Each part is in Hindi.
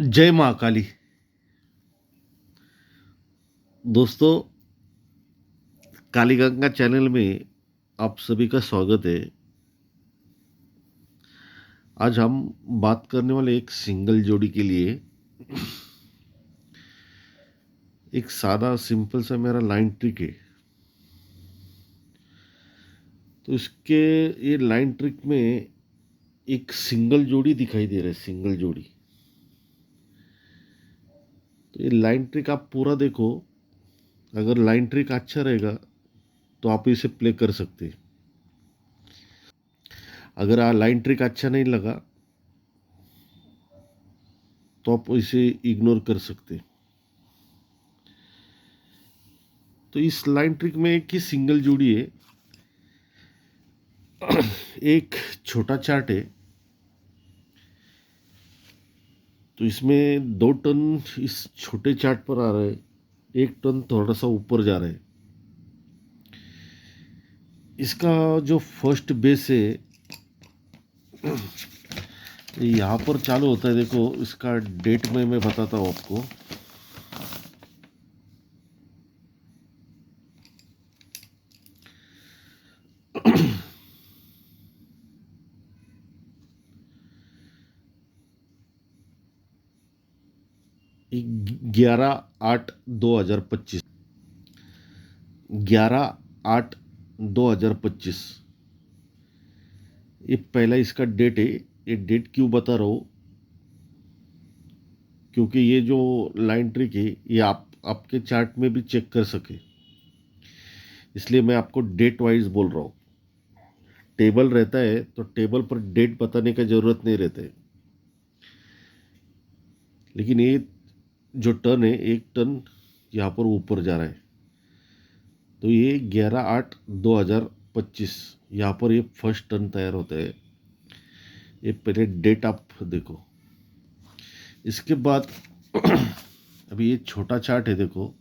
जय माँ काली। दोस्तों, काली गंगा चैनल में आप सभी का स्वागत है। आज हम बात करने वाले एक सिंगल जोड़ी के लिए एक सादा सिंपल सा मेरा लाइन ट्रिक है। तो इसके ये लाइन ट्रिक में एक सिंगल जोड़ी दिखाई दे रहा है, सिंगल जोड़ी। तो ये लाइन ट्रिक आप पूरा देखो। अगर लाइन ट्रिक अच्छा रहेगा तो आप इसे प्ले कर सकते हैं। अगर लाइन ट्रिक अच्छा नहीं लगा तो आप इसे इग्नोर कर सकते हैं। तो इस लाइन ट्रिक में एक ही सिंगल जोड़ी है। एक छोटा चार्ट है। तो इसमें 2 टन इस छोटे चार्ट पर आ रहा है, 1 टन थोड़ा सा ऊपर जा रहा है। इसका जो फर्स्ट बेस है यहाँ पर चालू होता है। देखो, इसका डेट में मैं बताता हूँ आपको। ग्यारह आठ 2025, 11/8/2025 ये पहला इसका डेट है। ये डेट क्यों बता रहा हूँ, क्योंकि ये जो लाइन ट्रिक है ये आप आपके चार्ट में भी चेक कर सके, इसलिए मैं आपको डेट वाइज बोल रहा हूँ। टेबल रहता है तो टेबल पर डेट बताने का ज़रूरत नहीं रहता है। लेकिन ये जो टन है, 1 टन यहाँ पर ऊपर जा रहा है। तो ये 11/8/2025 यहाँ पर ये फर्स्ट टन तैयार होता है। ये पहले डेट आप देखो। इसके बाद अभी ये छोटा चार्ट है, देखो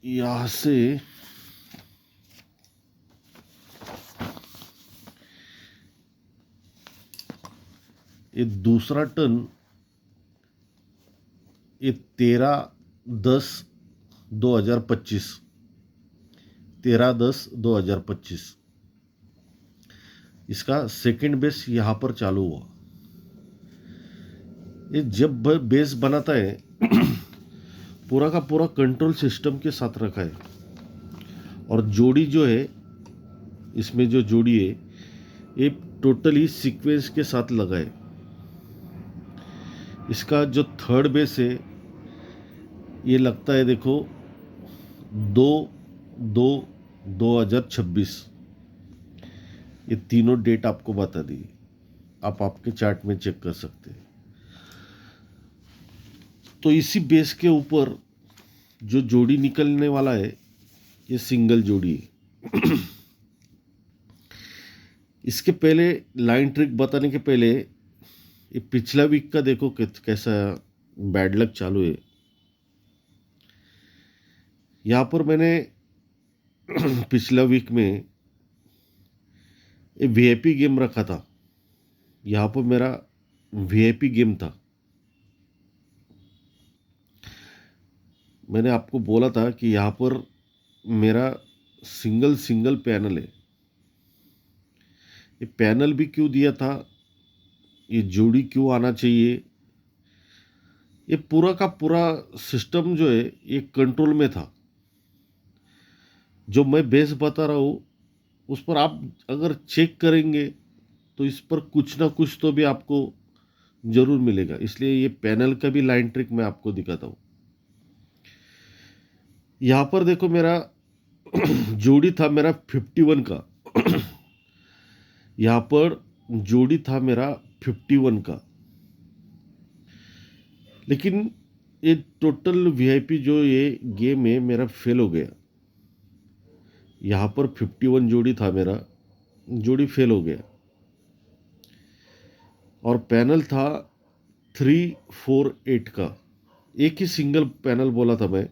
यहाँ से ये दूसरा टन ये 13/10/2025, 13/10/2025 इसका सेकंड बेस यहाँ पर चालू हुआ। ये जब बेस बनाता है पूरा का पूरा कंट्रोल सिस्टम के साथ रखा है। और जोड़ी जो है, इसमें जो जोड़ी है ये टोटली सीक्वेंस के साथ लगा है। इसका जो थर्ड बेस है ये लगता है, देखो, 2/2/2026। ये तीनों डेट आपको बता दी, आप आपके चार्ट में चेक कर सकते हैं। तो इसी बेस के ऊपर जो जोड़ी निकलने वाला है ये सिंगल जोड़ी है। इसके पहले लाइन ट्रिक बताने के पहले ये पिछला वीक का देखो कैसा बैड लक चालू है। यहाँ पर मैंने पिछला वीक में ये वीआईपी गेम रखा था। यहाँ पर मेरा वीआईपी गेम था। मैंने आपको बोला था कि यहाँ पर मेरा सिंगल सिंगल पैनल है। ये पैनल भी क्यों दिया था, ये जोड़ी क्यों आना चाहिए, ये पूरा का पूरा सिस्टम जो है ये कंट्रोल में था। जो मैं बेस बता रहा हूँ उस पर आप अगर चेक करेंगे तो इस पर कुछ ना कुछ तो भी आपको जरूर मिलेगा। इसलिए ये पैनल का भी लाइन ट्रिक मैं आपको दिखाता हूँ। यहाँ पर देखो, मेरा जोड़ी था मेरा 51 का। यहाँ पर जोड़ी था मेरा 51 का। लेकिन ये टोटल वीआईपी जो ये गेम है मेरा फेल हो गया। यहाँ पर 51 जोड़ी था मेरा, जोड़ी फेल हो गया। और पैनल था 348 का। एक ही सिंगल पैनल बोला था मैं,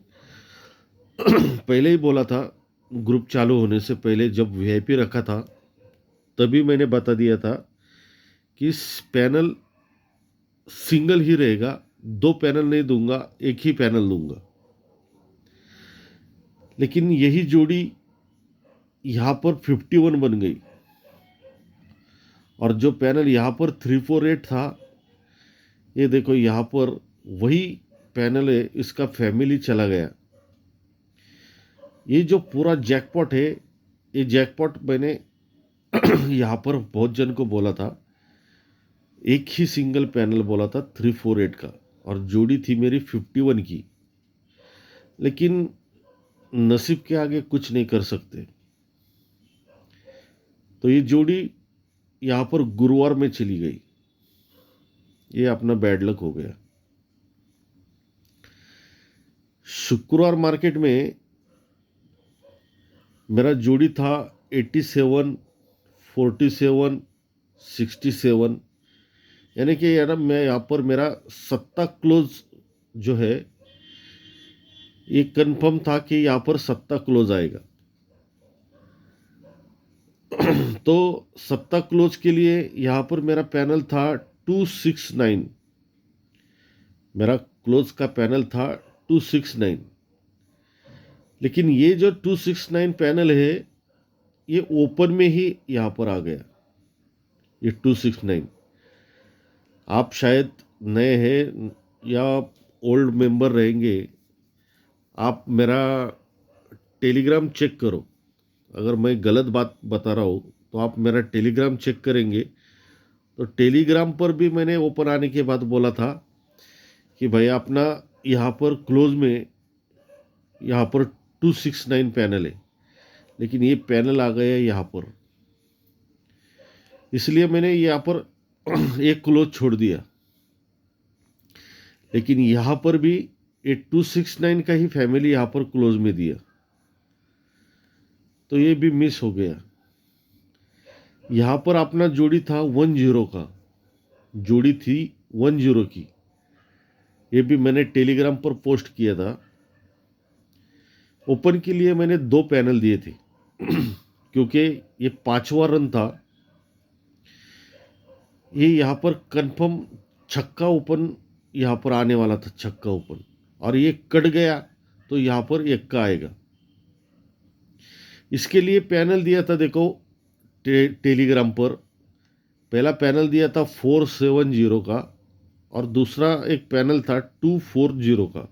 पहले ही बोला था। ग्रुप चालू होने से पहले जब वीआईपी रखा था तभी मैंने बता दिया था कि पैनल सिंगल ही रहेगा, 2 पैनल नहीं दूंगा, एक ही पैनल दूंगा। लेकिन यही जोड़ी यहाँ पर 51 बन गई, और जो पैनल यहाँ पर 348 था, ये देखो यहाँ पर वही पैनल है, इसका फैमिली चला गया। ये जो पूरा जैकपॉट है, ये जैकपॉट मैंने यहाँ पर बहुत जन को बोला था, एक ही सिंगल पैनल बोला था 348 का, और जोड़ी थी मेरी 51 की। लेकिन नसीब के आगे कुछ नहीं कर सकते। तो ये जोड़ी यहाँ पर गुरुवार में चली गई, ये अपना बैड लक हो गया। शुक्रवार मार्केट में मेरा जोड़ी था 87, 47, 67, यानी कि यार मैं यहाँ पर मेरा सत्ता क्लोज जो है, ये कंफर्म था कि यहाँ पर सत्ता क्लोज आएगा। तो सत्ता क्लोज के लिए यहाँ पर मेरा पैनल था 269, मेरा क्लोज का पैनल था 269। लेकिन ये जो 269 पैनल है, ये ओपन में ही यहाँ पर आ गया, ये 269। आप शायद नए हैं या ओल्ड मेंबर रहेंगे, आप मेरा टेलीग्राम चेक करो। अगर मैं गलत बात बता रहा हूँ तो आप मेरा टेलीग्राम चेक करेंगे, तो टेलीग्राम पर भी मैंने ओपन आने के बाद बोला था कि भाई अपना यहाँ पर क्लोज में यहाँ पर 269 पैनल है, लेकिन ये पैनल आ गया यहाँ पर, इसलिए मैंने यहाँ पर एक क्लोज छोड़ दिया। लेकिन यहाँ पर भी ये 269 का ही फैमिली यहाँ पर क्लोज में दिया, तो ये भी मिस हो गया। यहाँ पर अपना जोड़ी था 10 का, जोड़ी थी 10 की, ये भी मैंने टेलीग्राम पर पोस्ट किया था। ओपन के लिए मैंने 2 पैनल दिए थे क्योंकि ये 5वां रन था, ये यहाँ पर कंफर्म छक्का ओपन यहाँ पर आने वाला था, छक्का ओपन, और ये कट गया तो यहाँ पर एक्का आएगा। इसके लिए पैनल दिया था, देखो टेलीग्राम पर पहला पैनल दिया था 470 का, और दूसरा एक पैनल था 240 का।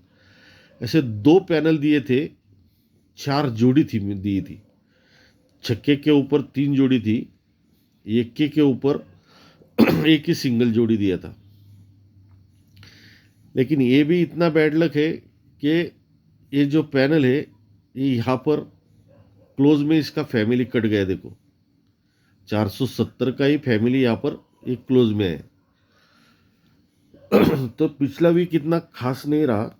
ऐसे 2 पैनल दिए थे, 4 जोड़ी थी दी थी, छक्के के ऊपर 3 जोड़ी थी, एक्के के ऊपर एक ही सिंगल जोड़ी दिया था। लेकिन ये भी इतना बैड लक है कि ये जो पैनल है, ये यहाँ पर क्लोज में इसका फैमिली कट गया। देखो 470 का ही फैमिली यहाँ पर एक क्लोज में है। तो पिछला वीक इतना खास नहीं रहा,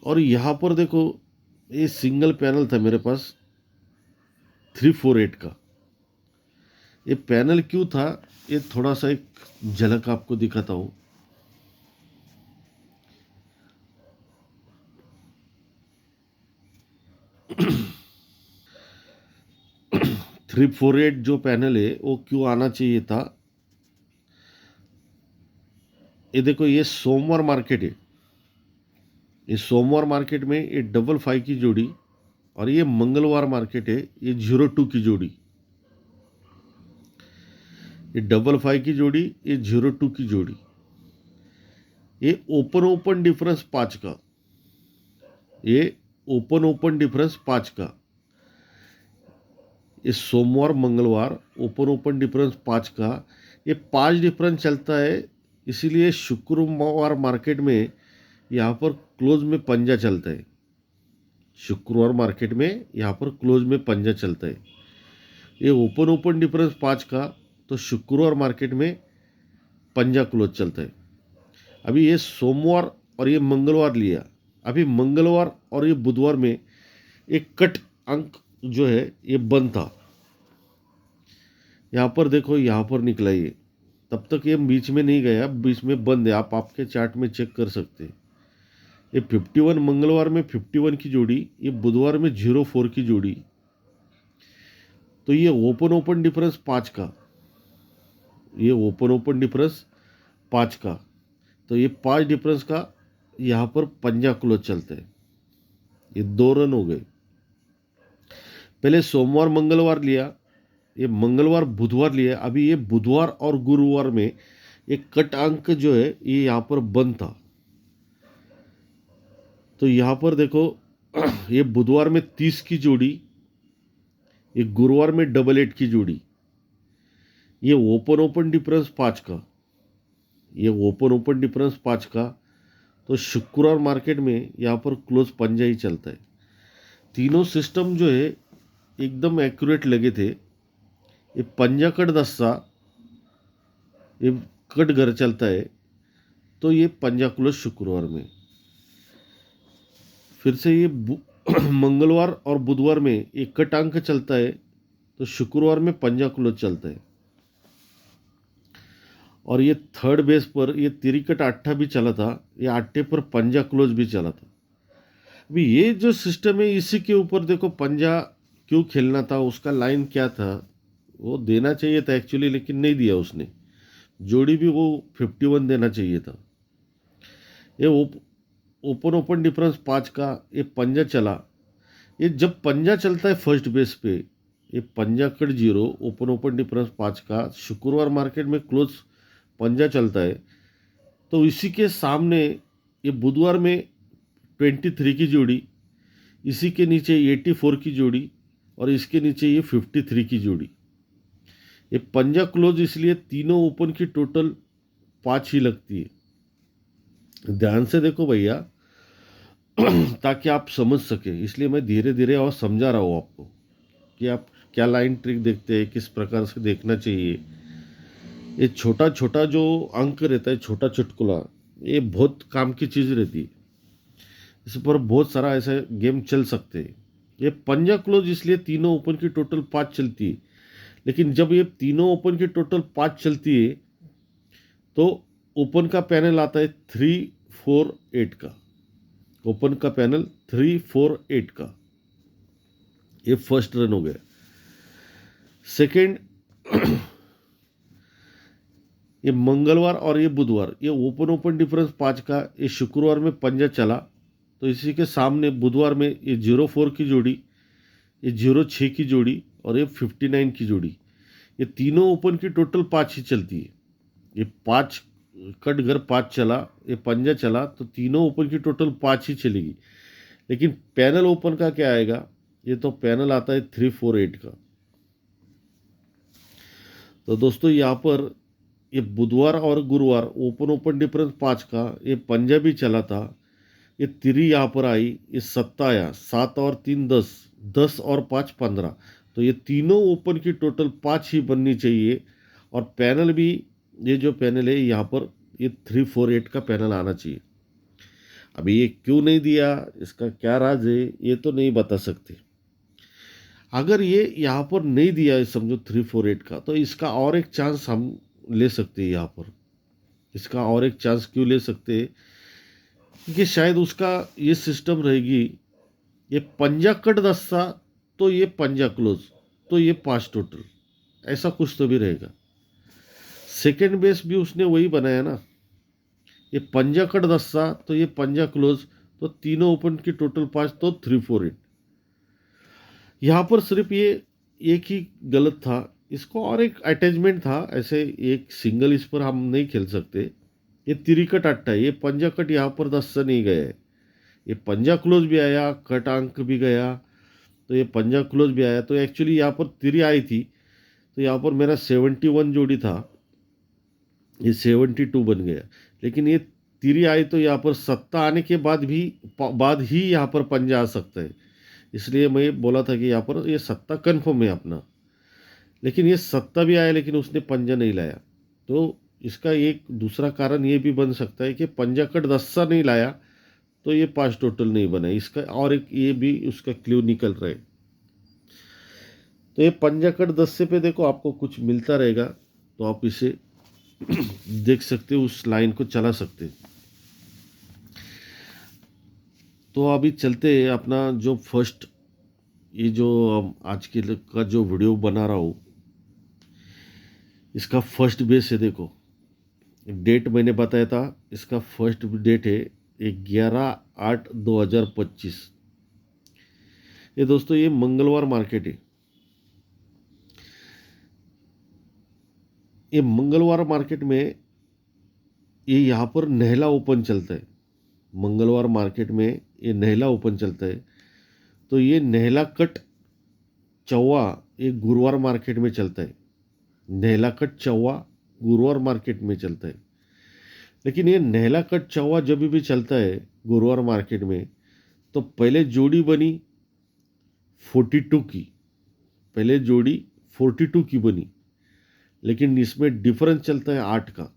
और यहाँ पर देखो ये सिंगल पैनल था मेरे पास 348 का। ये पैनल क्यों था, ये थोड़ा सा एक झलक आपको दिखाता हूँ। थ्री फोर एट जो पैनल है वो क्यों आना चाहिए था, ये देखो ये सोमवार मार्केट है, ये सोमवार मार्केट में ये 55 की जोड़ी, और ये मंगलवार मार्केट है, ये 02 की जोड़ी, ये 55 की जोड़ी, ये 02 की जोड़ी, ये ओपन डिफरेंस 5 का, ये ओपन डिफरेंस 5 का, ये सोमवार मंगलवार ओपन डिफरेंस 5 का, ये 5 डिफरेंस चलता है। इसीलिए शुक्रवार मार्केट में यहाँ पर क्लोज में पंजा चलता है, शुक्रवार मार्केट में यहाँ पर क्लोज में पंजा चलता है। ये ओपन डिफरेंस 5 का, तो शुक्रवार मार्केट में पंजा क्लोज चलता है। अभी ये सोमवार और ये मंगलवार लिया, अभी मंगलवार और ये बुधवार में एक कट अंक जो है ये बंद था, यहाँ पर देखो यहाँ पर निकला ये, तब तक ये बीच में नहीं गया, बीच में बंद है, आप आपके चार्ट में चेक कर सकते हैं। ये 51 मंगलवार में 51 की जोड़ी, ये बुधवार में 04 की जोड़ी, तो ये ओपन ओपन डिफरेंस 5 का, ये ओपन ओपन डिफरेंस 5 का, तो ये 5 डिफरेंस का यहाँ पर पंजा क्लोज चलते हैं। ये 2 रन हो गए। पहले सोमवार मंगलवार लिया, ये मंगलवार बुधवार लिया, अभी ये बुधवार और गुरुवार में एक कट अंक जो है ये यहाँ पर बंद था। तो यहाँ पर देखो ये बुधवार में 30 की जोड़ी, ये गुरुवार में 88 की जोड़ी, ये ओपन ओपन डिफरेंस 5 का, ये ओपन ओपन डिफरेंस 5 का, तो शुक्रवार मार्केट में यहाँ पर क्लोज पंजा ही चलता है। तीनों सिस्टम जो है एकदम एक्यूरेट लगे थे। ये पंजा कट दस्ता, ये कट घर चलता है, तो ये पंजा क्लोज शुक्रवार में। फिर से ये मंगलवार और बुधवार में एक कट अंक चलता है, तो शुक्रवार में पंजा क्लोज चलता है। और ये थर्ड बेस पर ये तिरिकट आट्ठा भी चला था, ये आट्ठे पर पंजा क्लोज भी चला था। अभी ये जो सिस्टम है इसी के ऊपर देखो पंजा क्यों खेलना था, उसका लाइन क्या था, वो देना चाहिए था एक्चुअली, लेकिन नहीं दिया उसने। जोड़ी भी वो 51 देना चाहिए था। ये ओपन ओपन डिफरेंस 5 का ये पंजा चला। ये जब पंजा चलता है फर्स्ट बेस पे, ये पंजा कट 0 ओपन ओपन डिफरेंस 5 का, शुक्रवार मार्केट में क्लोज पंजा चलता है, तो इसी के सामने ये बुधवार में 23 की जोड़ी, इसी के नीचे 84 की जोड़ी, और इसके नीचे ये 53 की जोड़ी। ये पंजा क्लोज इसलिए तीनों ओपन की टोटल 5 ही लगती है। ध्यान से देखो भैया ताकि आप समझ सके, इसलिए मैं धीरे धीरे और समझा रहा हूँ आपको कि आप क्या लाइन ट्रिक देखते हैं, किस प्रकार से देखना चाहिए। ये छोटा छोटा जो अंक रहता है, छोटा चुटकुला, ये बहुत काम की चीज़ रहती है। इस पर बहुत सारा ऐसा गेम चल सकते हैं। ये पंजा क्लोज इसलिए तीनों ओपन की टोटल 5 चलती है, लेकिन जब ये तीनों ओपन की टोटल 5 चलती है तो ओपन का पैनल आता है 3-4-8 का, ओपन का पैनल 3-4-8 का। ये फर्स्ट रन हो गया। सेकेंड ये मंगलवार और ये बुधवार, ये ओपन ओपन डिफरेंस 5 का, ये शुक्रवार में पंजा चला, तो इसी के सामने बुधवार में ये 0-4 की जोड़ी, ये 0-6 की जोड़ी, और ये 59 की जोड़ी। ये तीनों ओपन की टोटल 5 ही चलती है। ये 5 कट घर 5 चला, ये पंजा चला, तो तीनों ओपन की टोटल 5 ही चलेगी। लेकिन पैनल ओपन का क्या आएगा, ये तो पैनल आता है 3-4-8 का। तो दोस्तों यहाँ पर ये बुधवार और गुरुवार ओपन ओपन डिफरेंस 5 का, ये पंजा भी चला था, ये तिरी यहाँ पर आई, ये सत्ता आया, 7 और 3 10, 10 और 5 15, तो ये तीनों ओपन की टोटल 5 ही बननी चाहिए। और पैनल भी, ये जो पैनल है यहाँ पर ये 3-4-8 का पैनल आना चाहिए। अभी ये क्यों नहीं दिया, इसका क्या राज है, ये तो नहीं बता सकते। अगर ये यहाँ पर नहीं दिया समझो 3-4-8 का, तो इसका और एक चांस हम ले सकते हैं। यहाँ पर इसका और एक चांस क्यों ले सकते हैं, क्योंकि शायद उसका ये सिस्टम रहेगी, ये पंजा कट दस्ता तो ये पंजा क्लोज, तो ये 5 टोटल, ऐसा कुछ तो भी रहेगा। सेकेंड बेस भी उसने वही बनाया ना, ये पंजा कट दस्ता तो ये पंजा क्लोज, तो तीनों ओपन की टोटल 5, तो 3-4-8। यहाँ पर सिर्फ ये एक ही गलत था, इसको और एक अटैचमेंट था, ऐसे एक सिंगल इस पर हम नहीं खेल सकते। ये तिरिकट अट्टा है, ये पंजा कट यहाँ पर 10 से नहीं गया है, ये पंजा क्लोज भी आया, कट अंक भी गया, तो ये पंजा क्लोज भी आया, तो एक्चुअली यहाँ पर तिरी आई थी, तो यहाँ पर मेरा 71 जोड़ी था, ये 72 बन गया। लेकिन ये तिरी आई तो यहाँ पर सत्ता आने के बाद ही यहाँ पर पंजा आ सकता है, इसलिए मैं बोला था कि यहाँ पर ये सत्ता कन्फर्म है अपना। लेकिन ये सत्ता भी आया, लेकिन उसने पंजा नहीं लाया, तो इसका एक दूसरा कारण ये भी बन सकता है कि पंजा कट 10 नहीं लाया, तो ये 5 टोटल नहीं बना। इसका और एक ये भी उसका क्ल्यू निकल रहा है। तो ये पंजा कट 10 पे देखो आपको कुछ मिलता रहेगा, तो आप इसे देख सकते हो, उस लाइन को चला सकते हैं। तो अभी चलते हैं अपना जो फर्स्ट ये जो आज के का जो वीडियो बना रहा हूँ, इसका फर्स्ट बेस है। देखो डेट मैंने बताया था, इसका फर्स्ट डेट है 11/8/2025। ये दोस्तों ये मंगलवार मार्केट है। ये मंगलवार मार्केट में ये यहाँ पर नहला ओपन चलता है। मंगलवार मार्केट में ये नहला ओपन चलता है। तो ये नहला कट चौवा ये गुरुवार मार्केट में चलता है। नहला कट चौवा गुरुवार मार्केट में चलता है। लेकिन ये नहला कट चौवा जब भी चलता है गुरुवार मार्केट में, तो पहले जोड़ी बनी 42 की। पहले जोड़ी 42 की बनी, लेकिन इसमें डिफरेंस चलता है 8 का।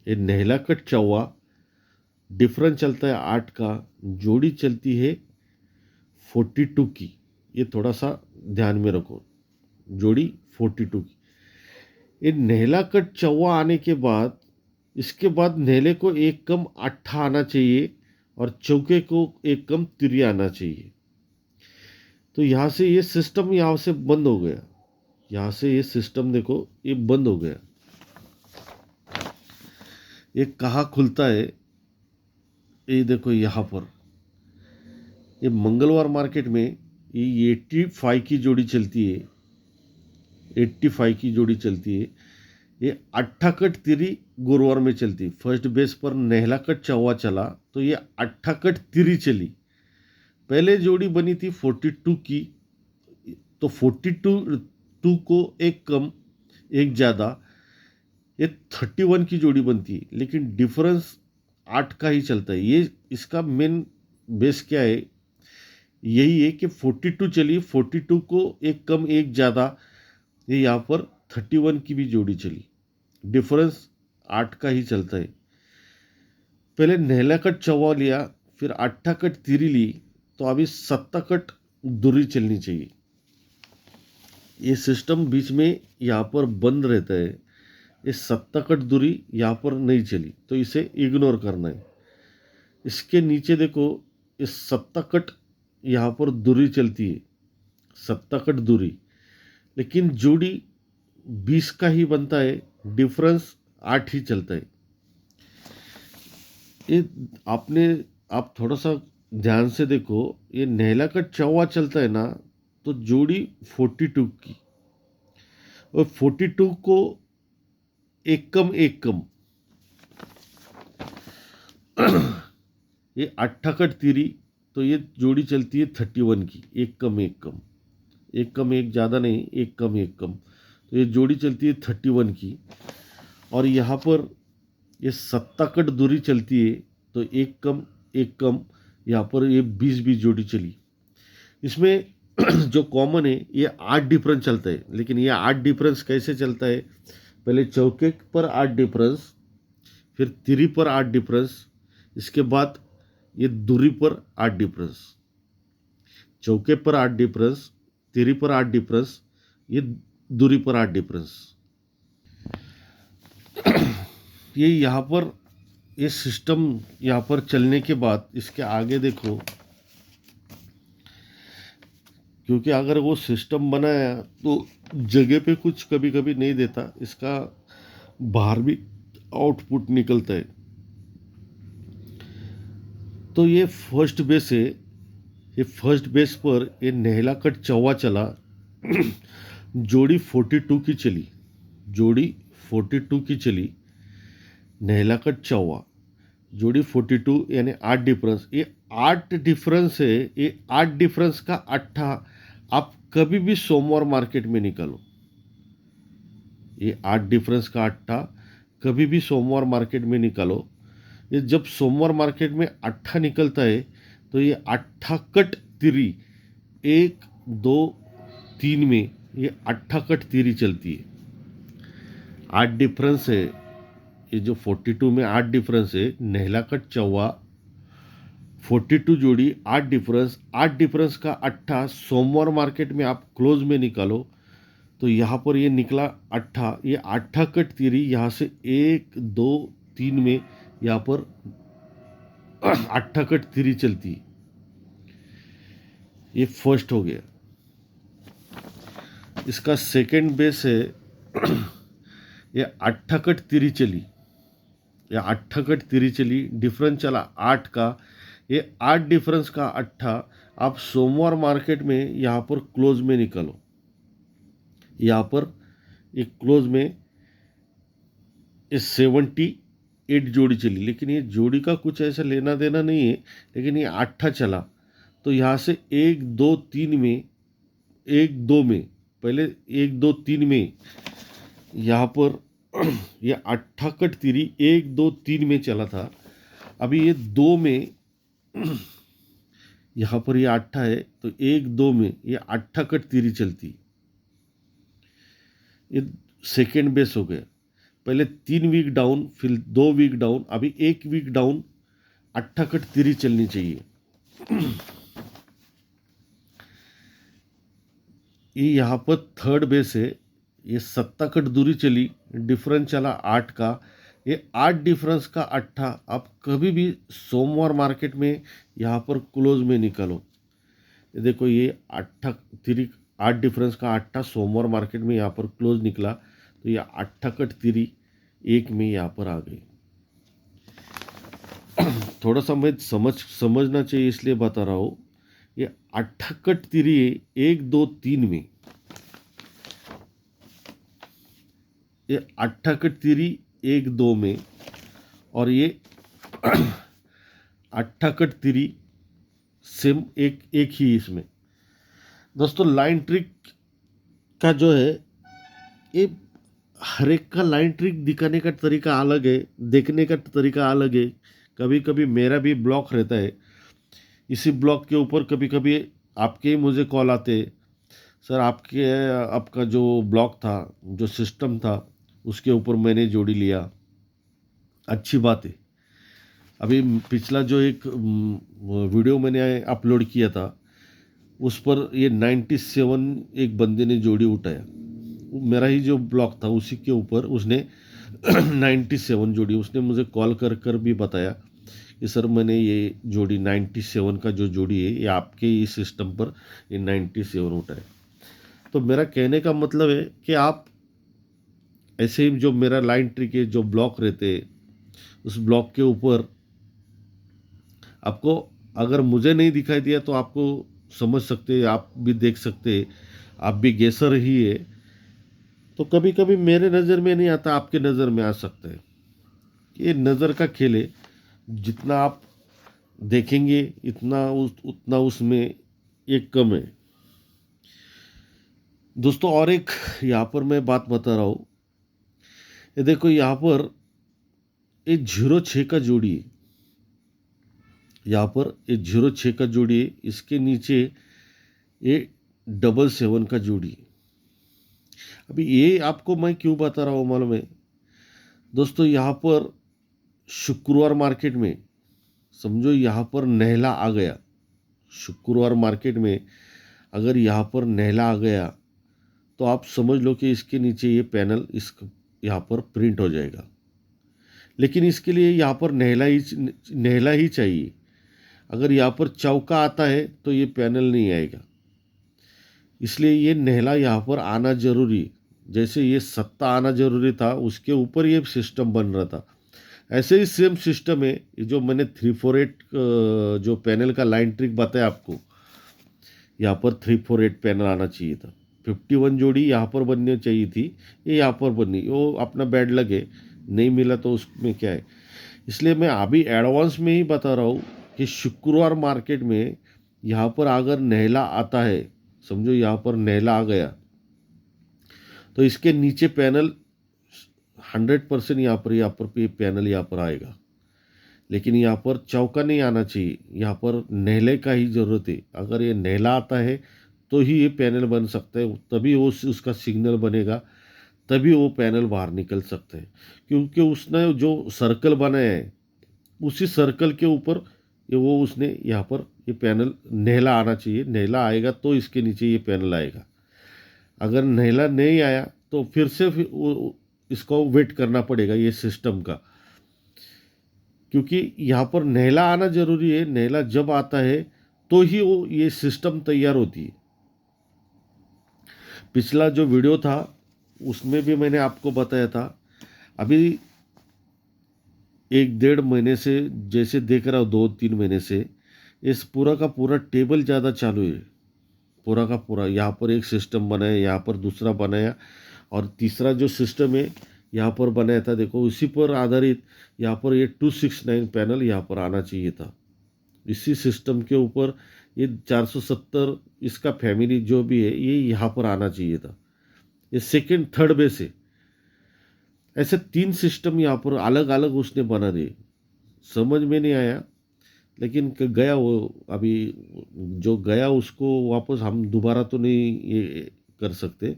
ये नहला कट चौवा डिफरेंस चलता है 8 का, जोड़ी चलती है 42 की। ये थोड़ा सा ध्यान में रखो, जोड़ी 42 की। ये नहला कट चौवा आने के बाद, इसके बाद नहले को एक कम अट्ठा आना चाहिए और चौके को एक कम तिरी आना चाहिए। तो यहाँ से ये सिस्टम यहाँ से बंद हो गया। यहाँ से ये सिस्टम देखो ये बंद हो गया। ये कहाँ खुलता है, ये देखो यहाँ पर। ये मंगलवार मार्केट में ये 85 की जोड़ी चलती है। 85 की जोड़ी चलती है। ये अट्ठा कट तिरी गुरुवार में चलती। फर्स्ट बेस पर नहला कट चौवा चला, तो ये अट्ठा कट तिरी चली। पहले जोड़ी बनी थी 42 की, तो 42 को एक कम एक ज़्यादा ये 31 की जोड़ी बनती है। लेकिन डिफरेंस 8 का ही चलता है। ये इसका मेन बेस क्या है, यही है कि 42 चली, 42 को एक कम एक ज़्यादा, ये यहाँ पर 31 की भी जोड़ी चली। डिफरेंस 8 का ही चलता है। पहले नहला कट चौवा लिया, फिर अट्ठा कट तिरी ली, तो अभी सत्ता कट दूरी चलनी चाहिए। ये सिस्टम बीच में यहाँ पर बंद रहता है। ये सत्ता कट दूरी यहाँ पर नहीं चली, तो इसे इग्नोर करना है। इसके नीचे देखो, इस सत्ता कट यहाँ पर दूरी चलती है, सत्ता कट दूरी। लेकिन जोड़ी 20 का ही बनता है, डिफरेंस 8 ही चलता है। ये आप थोड़ा सा ध्यान से देखो, ये नहला कट चौवा चलता है ना, तो जोड़ी 42 की, और 42 को एक कम ये अट्ठा कट तिरी, तो ये जोड़ी चलती है 31 की, एक कम एक ज़्यादा नहीं, एक कम। तो ये जोड़ी चलती है 31 की। और यहाँ पर ये सत्ता कट दूरी चलती है, तो एक कम यहाँ पर ये 20 जोड़ी चली। इसमें जो कॉमन है, ये 8 डिफरेंस चलता है। लेकिन ये 8 डिफरेंस कैसे चलता है, पहले चौके पर 8 डिफरेंस, फिर तिरी पर 8 डिफरेंस, इसके बाद ये दूरी पर 8 डिफरेंस। चौके पर 8 डिफरेंस, तिरी पर 8 डिफरेंस, ये दूरी पर 8 डिफरेंस। ये यहाँ पर ये सिस्टम यहाँ पर चलने के बाद इसके आगे देखो, क्योंकि अगर वो सिस्टम बनाया तो जगह पे कुछ कभी कभी नहीं देता, इसका बाहर भी आउटपुट निकलता है। तो ये फर्स्ट बेस है। ये फर्स्ट बेस पर ये नहला कट चौवा चला, जोड़ी 42 की चली, जोड़ी 42 की चली, नहला कट चौवा, जोड़ी 42 यानी 8 डिफरेंस। ये 8 डिफरेंस है, ये 8 डिफरेंस का अट्ठा आप कभी भी सोमवार मार्केट में निकालो। ये 8 डिफरेंस का अट्ठा कभी भी सोमवार मार्केट में निकालो। ये जब सोमवार मार्केट में अट्ठा निकलता है, तो ये अट्ठा कट तिरी 1 2 3 में ये अट्ठा कट तिरी चलती है। 8 डिफरेंस है, ये जो 42 में 8 डिफरेंस है, नहला कट चौवा 42 जोड़ी 8 डिफरेंस, 8 डिफरेंस का अट्ठा सोमवार मार्केट में आप क्लोज में निकालो, तो यहाँ पर ये निकला अट्ठा। ये अट्ठा कट तिरी यहाँ से 1 2 3 में यहाँ पर अट्ठा कट तिरी चलती। ये फर्स्ट हो गया। इसका सेकंड बेस है ये 8 कट तिरी चली, ये 8 कट तिरी चली, डिफरेंस चला 8 का, ये 8 डिफरेंस का 8 आप सोमवार मार्केट में यहाँ पर क्लोज में निकालो, यहाँ पर एक क्लोज में ये 78 जोड़ी चली, लेकिन ये जोड़ी का कुछ ऐसा लेना देना नहीं है, लेकिन ये 8 चला तो यहाँ से 1 2 3 में, 1 2 में, पहले 1 2 3 में यहाँ पर ये 8 कट तिरी 1 2 3 में चला था, अभी ये 2 में यहाँ पर ये 8 है तो 1 2 में ये 8 कट तिरी चलती, ये सेकेंड बेस हो गया। पहले 3 वीक डाउन, फिर 2 वीक डाउन, अभी 1 वीक डाउन, 8 कट तिरी चलनी चाहिए। ये यहाँ पर थर्ड बेस है, ये 7 कट दूरी चली, डिफरेंस चला 8 का, ये 8 डिफरेंस का 8 आप कभी भी सोमवार मार्केट में यहाँ पर क्लोज में निकालो। ये देखो ये 8 डिफरेंस का 8 सोमवार मार्केट में यहाँ पर क्लोज निकला तो ये 8 कट तिरी 1 में यहाँ पर आ गई। थोड़ा सा मैं समझना चाहिए इसलिए बता रहा हूँ, ये 8 कट तिरी 1 2 3 में, ये 8 कट तिरी 1 2 में, और ये 8 कट तिरी सेम एक ही इसमें। दोस्तों लाइन ट्रिक का जो है ये हर एक का लाइन ट्रिक दिखाने का तरीका अलग है, देखने का तरीका अलग है। कभी कभी मेरा भी ब्लॉक रहता है, इसी ब्लॉक के ऊपर कभी कभी आपके ही मुझे कॉल आते, सर आपका जो ब्लॉक था, जो सिस्टम था, उसके ऊपर मैंने जोड़ी लिया, अच्छी बात है। अभी पिछला जो एक वीडियो मैंने अपलोड किया था उस पर ये 97 एक बंदे ने जोड़ी उठाया, मेरा ही जो ब्लॉक था उसी के ऊपर उसने 97 जोड़ी, उसने मुझे कॉल कर कर भी बताया कि सर मैंने ये जोड़ी 97 का जो जोड़ी है ये आपके ही सिस्टम पर ये 97 उठाए। तो मेरा कहने का मतलब है कि आप ऐसे ही जो मेरा लाइन ट्रिक है, जो ब्लॉक रहते हैं उस ब्लॉक के ऊपर आपको अगर मुझे नहीं दिखाई दिया तो आपको समझ सकते हैं, आप भी देख सकते हैं, आप भी गेसर ही है, तो कभी कभी मेरे नज़र में नहीं आता, आपके नज़र में आ सकता है। ये नज़र का खेल है, जितना आप देखेंगे उतना उसमें एक कम है। दोस्तों और एक यहाँ पर मैं बात बता रहा हूँ, ये देखो यहाँ पर ये 06 का जोड़ी है, यहाँ पर ये 06 का जोड़ी है, इसके नीचे ये 77 का जोड़ी है। अभी ये आपको मैं क्यों बता रहा हूँ मालूम है दोस्तों, यहाँ पर शुक्रवार मार्केट में समझो यहाँ पर नहला आ गया, शुक्रवार मार्केट में अगर यहाँ पर नहला आ गया तो आप समझ लो कि इसके नीचे ये पैनल यहाँ पर प्रिंट हो जाएगा, लेकिन इसके लिए यहाँ पर नहला ही चाहिए। अगर यहाँ पर चौका आता है तो ये पैनल नहीं आएगा, इसलिए ये नहला यहाँ पर आना जरूरी, जैसे ये सत्ता आना जरूरी था उसके ऊपर ये सिस्टम बन रहा था, ऐसे ही सेम सिस्टम है। ये जो मैंने 348 जो पैनल का लाइन ट्रिक बताया आपको, यहाँ पर 348 पैनल आना चाहिए था, 51 जोड़ी यहाँ पर बननी चाहिए थी, ये यहाँ पर बननी, वो अपना बैड लगे नहीं मिला तो उसमें क्या है। इसलिए मैं अभी एडवांस में ही बता रहा हूँ कि शुक्रवार मार्केट में यहाँ पर अगर नहला आता है, समझो यहाँ पर नहला आ गया तो इसके नीचे पैनल 100% यहाँ पर पैनल यहाँ पर आएगा, लेकिन यहाँ पर चौका नहीं आना चाहिए, यहाँ पर नहले का ही ज़रूरत है। अगर ये नहला आता है तो ही ये पैनल बन सकता है, तभी वो उसका सिग्नल बनेगा, तभी वो पैनल बाहर निकल सकते हैं, क्योंकि उसने जो सर्कल बनाया है उसी सर्कल के ऊपर उसने यहाँ पर ये पैनल नहला आना चाहिए, नहला आएगा तो इसके नीचे ये पैनल आएगा। अगर नहला नहीं आया तो फिर से इसको वेट करना पड़ेगा ये सिस्टम का, क्योंकि यहाँ पर नहला आना जरूरी है। नहला जब आता है तो ही ये सिस्टम तैयार होती है। पिछला जो वीडियो था उसमें भी मैंने आपको बताया था। अभी 1-1.5 महीने से जैसे देख रहा हूँ, 2-3 महीने से इस पूरा का पूरा टेबल ज़्यादा चालू है। पूरा का पूरा यहाँ पर एक सिस्टम बनाया, यहाँ पर दूसरा बनाया, और तीसरा जो सिस्टम है यहाँ पर बनाया था, देखो उसी पर आधारित यहाँ पर ये 269 पैनल यहाँ पर आना चाहिए था। इसी सिस्टम के ऊपर ये 470 इसका फैमिली जो भी है ये यहाँ पर आना चाहिए था। ये सेकंड थर्ड बेस है। ऐसे 3 सिस्टम यहाँ पर अलग अलग उसने बना दिए। समझ में नहीं आया, लेकिन गया वो। अभी जो गया उसको वापस हम दोबारा तो नहीं ये कर सकते,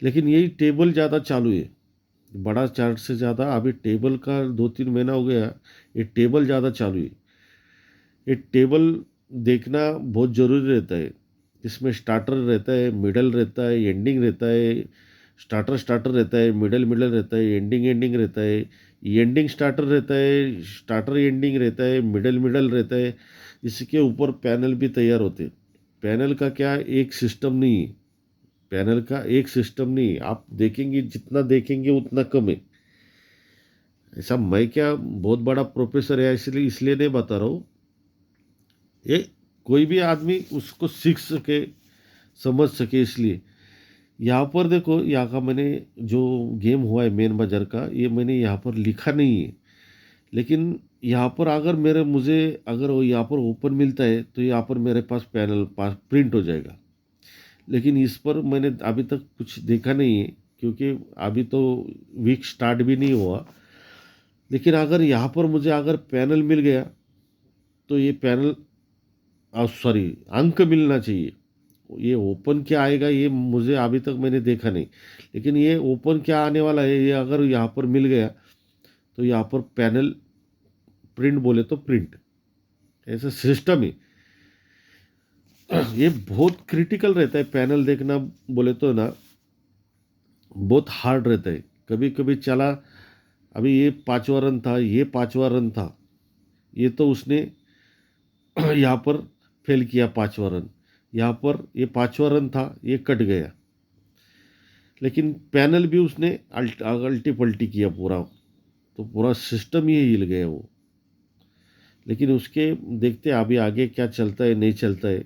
लेकिन यही टेबल ज़्यादा चालू है। बड़ा चार्ट से ज़्यादा अभी टेबल का 2-3 महीना हो गया, ये टेबल ज़्यादा चालू है। ये टेबल देखना बहुत ज़रूरी रहता है। इसमें स्टार्टर रहता है, मिडल रहता है, एंडिंग रहता है। स्टार्टर स्टार्टर रहता है, मिडल मिडल रहता है, एंडिंग एंडिंग रहता है, एंडिंग स्टार्टर रहता है, स्टार्टर एंडिंग रहता है, मिडल मिडल रहता है। इसके ऊपर पैनल भी तैयार होते हैं। पैनल का क्या एक सिस्टम नहीं है, पैनल का एक सिस्टम नहीं है। आप देखेंगे, जितना देखेंगे उतना कम है। ऐसा मैं क्या बहुत बड़ा प्रोफेसर है इसलिए इसलिए नहीं बता रहा हूँ। ये कोई भी आदमी उसको सीख सके, समझ सके, इसलिए यहाँ पर देखो, यहाँ का मैंने जो गेम हुआ है मेन बाजार का, ये मैंने यहाँ पर लिखा नहीं है, लेकिन यहाँ पर अगर मुझे अगर वो यहाँ पर ओपन मिलता है तो यहाँ पर मेरे पास पैनल पास प्रिंट हो जाएगा। लेकिन इस पर मैंने अभी तक कुछ देखा नहीं है, क्योंकि अभी तो वीक स्टार्ट भी नहीं हुआ। लेकिन अगर यहाँ पर मुझे अगर पैनल मिल गया तो ये पैनल सॉरी अंक मिलना चाहिए। ये ओपन क्या आएगा ये मुझे अभी तक मैंने देखा नहीं, लेकिन ये ओपन क्या आने वाला है ये अगर यहाँ पर मिल गया तो यहाँ पर पैनल प्रिंट बोले तो प्रिंट, ऐसा सिस्टम है। ये बहुत क्रिटिकल रहता है पैनल देखना, बोले तो ना बहुत हार्ड रहता है। कभी कभी चला, अभी ये 5वां रन था, ये 5वां रन था, ये तो उसने यहाँ पर फेल किया 5वां रन। यहाँ पर ये 5वां रन था, ये कट गया, लेकिन पैनल भी उसने अल्टी पल्टी किया पूरा, तो पूरा सिस्टम ही हिल गया वो। लेकिन उसके देखते अभी आगे क्या चलता है नहीं चलता है।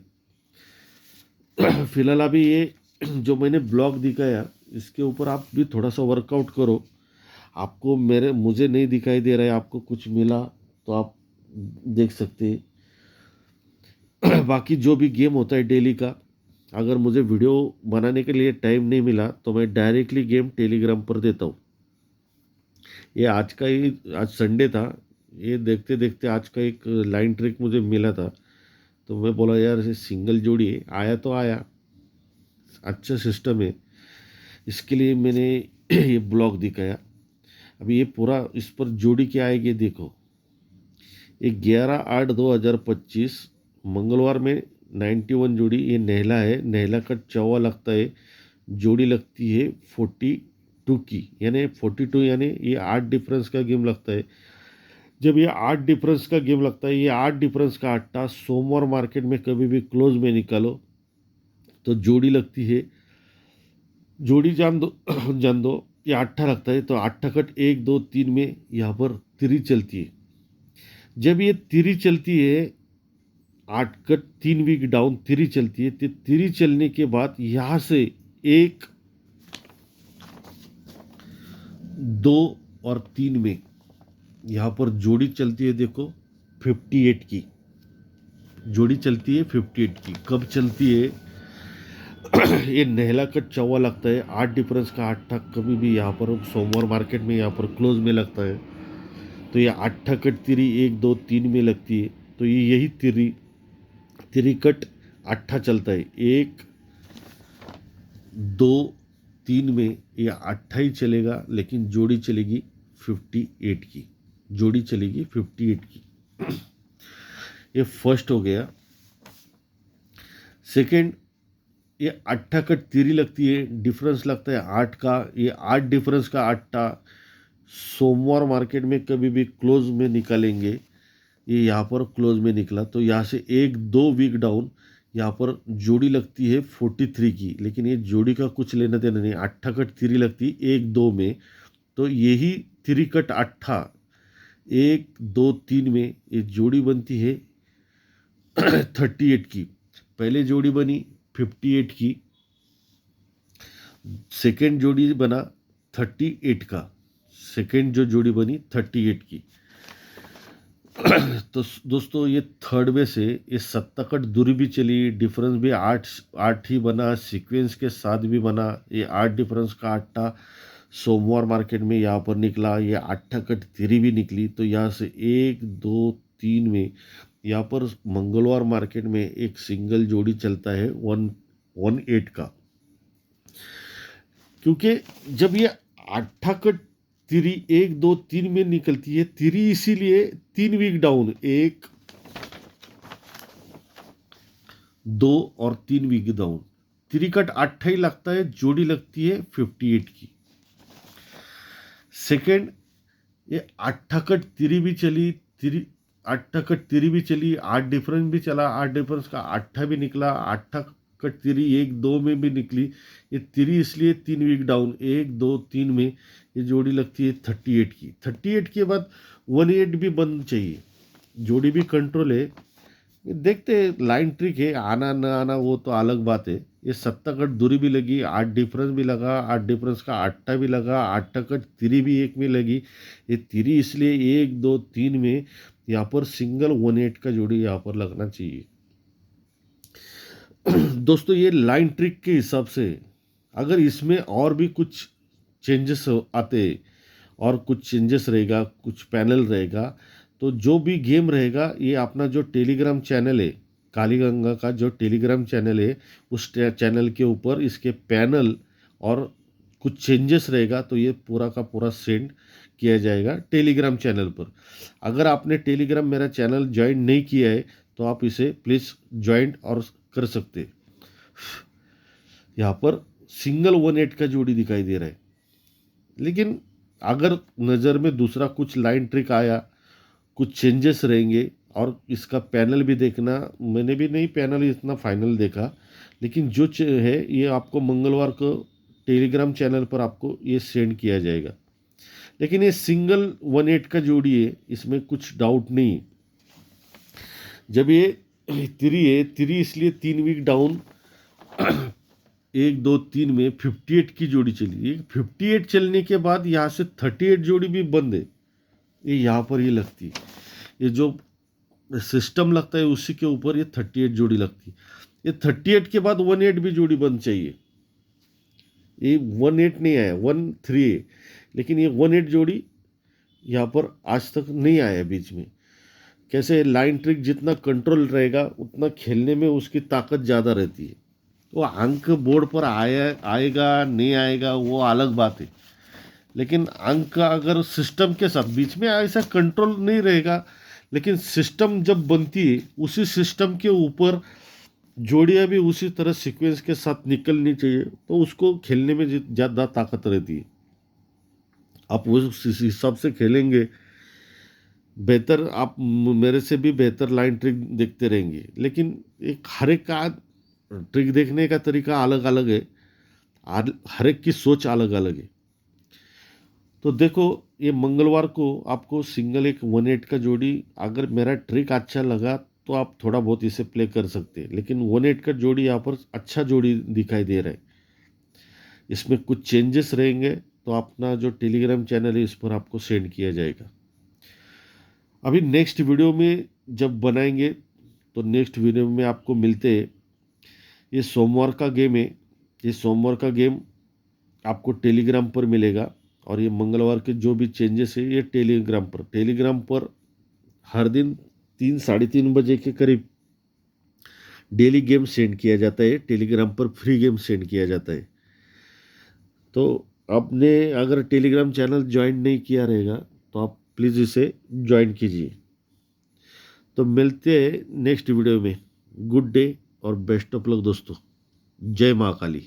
फिलहाल अभी ये जो मैंने ब्लॉग दिखाया इसके ऊपर आप भी थोड़ा सा वर्कआउट करो। आपको मुझे नहीं दिखाई दे रहा है, आपको कुछ मिला तो आप देख सकते हैं। बाकी जो भी गेम होता है डेली का, अगर मुझे वीडियो बनाने के लिए टाइम नहीं मिला तो मैं डायरेक्टली गेम टेलीग्राम पर देता हूँ। ये आज संडे था, ये देखते देखते आज का एक लाइन ट्रिक मुझे मिला था, तो मैं बोला यार ऐसे सिंगल जोड़ी है, आया तो आया, अच्छा सिस्टम है, इसके लिए मैंने ये ब्लॉग दिखाया। अभी ये पूरा इस पर जोड़ी क्या आएगी देखो। ये 11/8/2025 मंगलवार में 91 जोड़ी, ये नेहला है, नेहला का चौवा लगता है, जोड़ी लगती है 42 की, यानी 42 यानी ये 8 डिफरेंस का गेम लगता है। जब ये 8 डिफरेंस का गेम लगता है, ये 8 डिफरेंस का अट्टा सोमवार मार्केट में कभी भी क्लोज में निकालो तो जोड़ी लगती है, जोड़ी जान दो जान दो, ये अट्ठा लगता है तो अट्ठा कट 1 2 3 में यहाँ पर तिरी चलती है। जब ये तिरी चलती है 8 कट 3 वीक डाउन तिरी चलती है, तो तिरी चलने के बाद यहाँ से 1 2 और 3 में यहाँ पर जोड़ी चलती है, देखो 58 की जोड़ी चलती है। 58 की कब चलती है? ये नेहला कट चौवा लगता है, 8 डिफरेंस का अट्ठा कभी भी यहाँ पर सोमवार मार्केट में यहाँ पर क्लोज में लगता है, तो ये अट्ठा कट तिरी 1 2 3 में लगती है, तो ये यही तिरी कट अट्ठा चलता है। 1 2 3 में ये अट्ठा ही चलेगा, लेकिन जोड़ी चलेगी 58 की, जोड़ी चलेगी 58 की। ये फर्स्ट हो गया। सेकंड, ये अट्ठा कट तिरी लगती है, डिफरेंस लगता है 8 का, ये 8 डिफरेंस का अट्ठा सोमवार मार्केट में कभी भी क्लोज में निकालेंगे, ये यहाँ पर क्लोज में निकला, तो यहाँ से 1 2 वीक डाउन यहाँ पर जोड़ी लगती है 43 की, लेकिन ये जोड़ी का कुछ लेना देना नहीं। अट्ठा कट तिरी लगती 1 2 में, तो यही तिरी कट अट्ठा 1 2 3 में ये जोड़ी बनती है 38 की। पहले जोड़ी बनी 58 की, सेकेंड जोड़ी बना 38 का, सेकेंड जो जोड़ी बनी 38 की। तो दोस्तों ये थर्ड में से ये 7 कट दूरी भी चली, डिफरेंस भी 8 ही बना, सीक्वेंस के साथ भी बना। ये 8 डिफरेंस का 8 सोमवार मार्केट में यहाँ पर निकला, ये 8 कट तिरी भी निकली। तो यहाँ से 1 2 3 में यहाँ पर मंगलवार मार्केट में एक सिंगल जोड़ी चलता है 118 का, क्योंकि जब ये 8 कट तिरी 1 2 3 में निकलती है तिरी, इसीलिए 3 वीक डाउन, 1 2 और 3 वीक डाउन। तिरी कट 8 ही लगता है, जोड़ी लगती है 58 की। सेकेंड ये 8 कट तिरी भी चली, 8 कट तिरी भी चली, 8 डिफरेंस भी चला, 8 डिफरेंस का 8 भी निकला, 8 कट तिरी 1 2 में भी निकली। ये तिरी इसलिए 3 वीक डाउन, 1 2 3 में ये जोड़ी लगती है 38 की। 38 के बाद 18 भी बंद चाहिए, जोड़ी भी कंट्रोल है। देखते हैं, लाइन ट्रिक है, आना ना आना वो तो अलग बात है। ये 7 कट दूरी भी लगी, 8 डिफरेंस भी लगा, 8 डिफरेंस का 8 भी लगा, 8 कट तिरी भी एक में लगी। ये तिरी इसलिए 1 2 3 में यहाँ पर सिंगल 18 का जोड़ी यहाँ पर लगना चाहिए। दोस्तों ये लाइन ट्रिक के हिसाब से, अगर इसमें और भी कुछ चेंजेस आते और कुछ चेंजेस रहेगा, कुछ पैनल रहेगा, तो जो भी गेम रहेगा ये अपना जो टेलीग्राम चैनल है, काली गंगा का जो टेलीग्राम चैनल है, उस चैनल के ऊपर इसके पैनल और कुछ चेंजेस रहेगा, तो ये पूरा का पूरा सेंड किया जाएगा टेलीग्राम चैनल पर। अगर आपने टेलीग्राम मेरा चैनल ज्वाइन नहीं किया है तो आप इसे प्लीज़ ज्वाइन और कर सकते। यहाँ पर सिंगल 18 का जोड़ी दिखाई दे रहा है, लेकिन अगर नज़र में दूसरा कुछ लाइन ट्रिक आया, कुछ चेंजेस रहेंगे, और इसका पैनल भी देखना, मैंने भी नहीं पैनल इतना फाइनल देखा, लेकिन जो है ये आपको मंगलवार को टेलीग्राम चैनल पर आपको ये सेंड किया जाएगा। लेकिन ये सिंगल 18 का जोड़ी है, इसमें कुछ डाउट नहीं। जब ये तिरी है, तिरी इसलिए 3 वीक डाउन 1 2 3 में 58 की जोड़ी चली। 58 चलने के बाद यहाँ से 38 जोड़ी भी बंद है, ये यहाँ पर ये लगती है। ये जो सिस्टम लगता है उसी के ऊपर ये 38 जोड़ी लगती है। ये 38 के बाद 18 भी जोड़ी बंद चाहिए। ये 18 नहीं आया, 13 है, लेकिन ये 18 जोड़ी यहाँ पर आज तक नहीं आया बीच में। कैसे लाइन ट्रिक जितना कंट्रोल रहेगा उतना खेलने में उसकी ताकत ज़्यादा रहती है। तो अंक बोर्ड पर आएगा नहीं आएगा वो अलग बात है, लेकिन अंक अगर सिस्टम के साथ बीच में ऐसा कंट्रोल नहीं रहेगा, लेकिन सिस्टम जब बनती है उसी सिस्टम के ऊपर जोड़ियाँ भी उसी तरह सीक्वेंस के साथ निकलनी चाहिए, तो उसको खेलने में ज़्यादा ताकत रहती है। आप उस हिसाब से खेलेंगे बेहतर, आप मेरे से भी बेहतर लाइन ट्रिक देखते रहेंगे। लेकिन एक हर एक का ट्रिक देखने का तरीका अलग अलग है, हर एक की सोच अलग अलग है। तो देखो ये मंगलवार को आपको सिंगल एक 18 का जोड़ी, अगर मेरा ट्रिक अच्छा लगा तो आप थोड़ा बहुत इसे प्ले कर सकते हैं, लेकिन 18 का जोड़ी यहाँ पर अच्छा जोड़ी दिखाई दे रहा है। इसमें कुछ चेंजेस रहेंगे तो अपना जो टेलीग्राम चैनल है इस पर आपको सेंड किया जाएगा। अभी नेक्स्ट वीडियो में जब बनाएंगे तो नेक्स्ट वीडियो में आपको मिलते हैं। ये सोमवार का गेम है, ये सोमवार का गेम आपको टेलीग्राम पर मिलेगा, और ये मंगलवार के जो भी चेंजेस है ये टेलीग्राम पर हर दिन 3 साढ़े 3 बजे के करीब डेली गेम सेंड किया जाता है। टेलीग्राम पर फ्री गेम सेंड किया जाता है। तो आपने अगर टेलीग्राम चैनल ज्वाइन नहीं किया रहेगा तो आप प्लीज़ इसे ज्वाइन कीजिए। तो मिलते हैं नेक्स्ट वीडियो में। गुड डे और बेस्ट ऑफ लक दोस्तों। जय माँ काली।